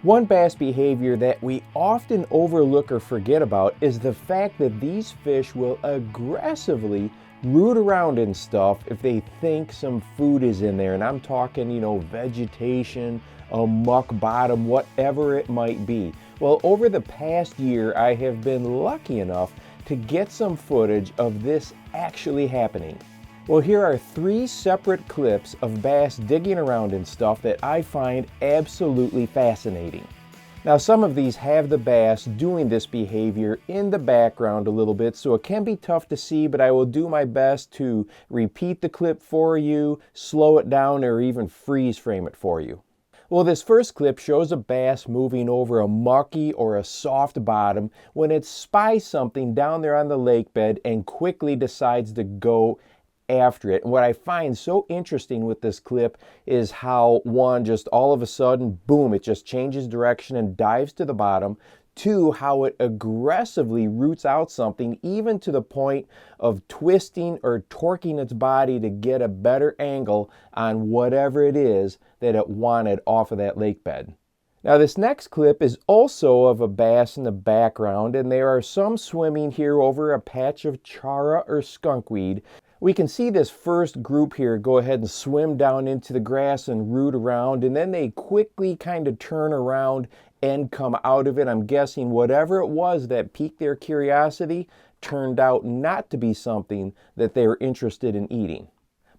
One bass behavior that we often overlook or forget about is the fact that these fish will aggressively root around in stuff if they think some food is in there. And I'm talking, vegetation, a muck bottom, whatever it might be. Well, over the past year, I have been lucky enough to get some footage of this actually happening. Well, here are 3 separate clips of bass digging around in stuff that I find absolutely fascinating. Now, some of these have the bass doing this behavior in the background a little bit, so it can be tough to see, but I will do my best to repeat the clip for you, slow it down, or even freeze frame it for you. Well, this first clip shows a bass moving over a mucky or a soft bottom when it spies something down there on the lake bed and quickly decides to go after it. And what I find so interesting with this clip is how, one, just all of a sudden, boom, it just changes direction and dives to the bottom. 2, how it aggressively roots out something, even to the point of twisting or torquing its body to get a better angle on whatever it is that it wanted off of that lake bed. Now, this next clip is also of a bass in the background, and there are some swimming here over a patch of chara or skunkweed. We can see this first group here go ahead and swim down into the grass and root around, and then they quickly kind of turn around and come out of it. I'm guessing whatever it was that piqued their curiosity turned out not to be something that they were interested in eating.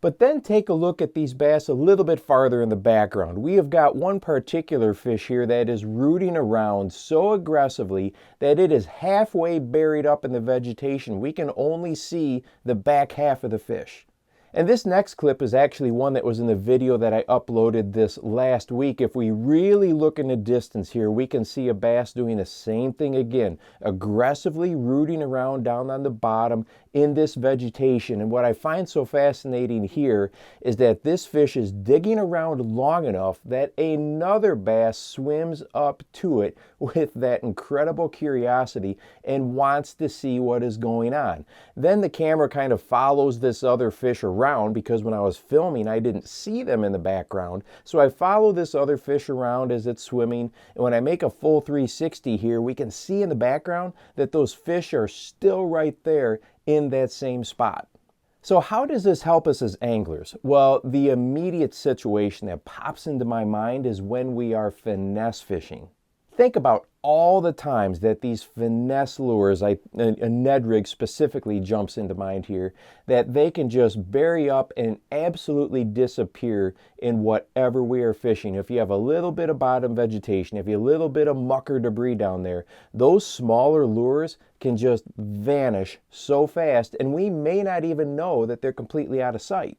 But then take a look at these bass a little bit farther in the background. We have got one particular fish here that is rooting around so aggressively that it is halfway buried up in the vegetation. We can only see the back half of the fish. And this next clip is actually one that was in the video that I uploaded this last week. If we really look in the distance here, we can see a bass doing the same thing again, aggressively rooting around down on the bottom in this vegetation. And what I find so fascinating here is that this fish is digging around long enough that another bass swims up to it with that incredible curiosity and wants to see what is going on. Then the camera kind of follows this other fish around, because when I was filming I didn't see them in the background, so I follow this other fish around as it's swimming, and when I make a full 360 here, we can see in the background that those fish are still right there in that same spot. So how does this help us as anglers? Well, the immediate situation that pops into my mind is when we are finesse fishing. Think about all the times that these finesse lures, a Ned rig specifically jumps into mind here, that they can just bury up and absolutely disappear in whatever we are fishing. If you have a little bit of bottom vegetation, if you have a little bit of muck or debris down there, those smaller lures can just vanish so fast, and we may not even know that they're completely out of sight.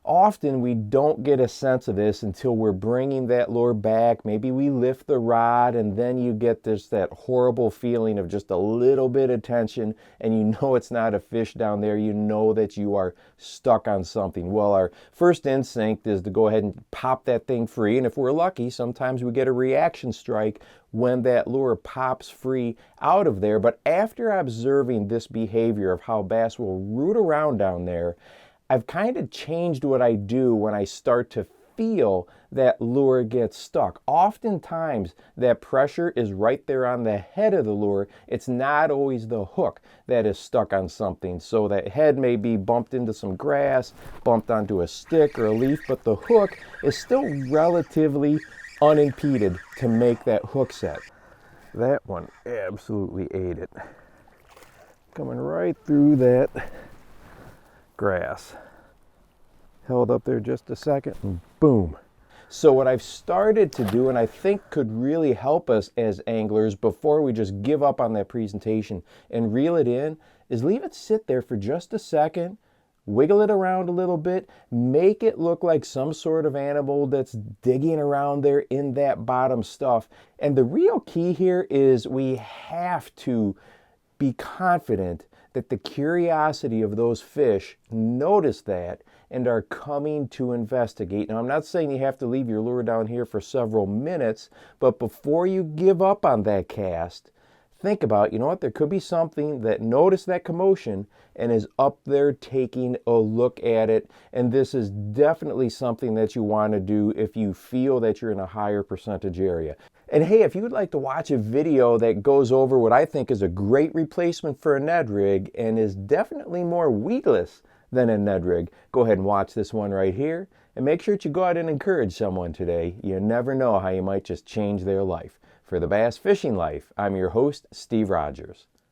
Often we don't get a sense of this until we're bringing that lure back. Maybe we lift the rod, and then you get that horrible feeling of just a little bit of tension, and you know it's not a fish down there. You know that you are stuck on something. Well, our first instinct is to go ahead and pop that thing free, and if we're lucky, sometimes we get a reaction strike when that lure pops free out of there. But after observing this behavior of how bass will root around down there, I've kind of changed what I do when I start to feel that lure get stuck. Oftentimes that pressure is right there on the head of the lure. It's not always the hook that is stuck on something. So that head may be bumped into some grass, bumped onto a stick or a leaf, but the hook is still relatively unimpeded to make that hook set. That one absolutely ate it. Coming right through that grass. Held up there just a second and boom. So what I've started to do, and I think could really help us as anglers before we just give up on that presentation and reel it in, is leave it sit there for just a second, wiggle it around a little bit, make it look like some sort of animal that's digging around there in that bottom stuff. And the real key here is we have to be confident that the curiosity of those fish notice that and are coming to investigate. Now, I'm not saying you have to leave your lure down here for several minutes, but before you give up on that cast, think about, you know what, there could be something that noticed that commotion and is up there taking a look at it. And this is definitely something that you want to do if you feel that you're in a higher percentage area. And hey, if you would like to watch a video that goes over what I think is a great replacement for a Ned rig and is definitely more weedless than a Ned rig, go ahead and watch this one right here. And make sure that you go out and encourage someone today. You never know how you might just change their life. For the Bass Fishing Life, I'm your host, Steve Rogers.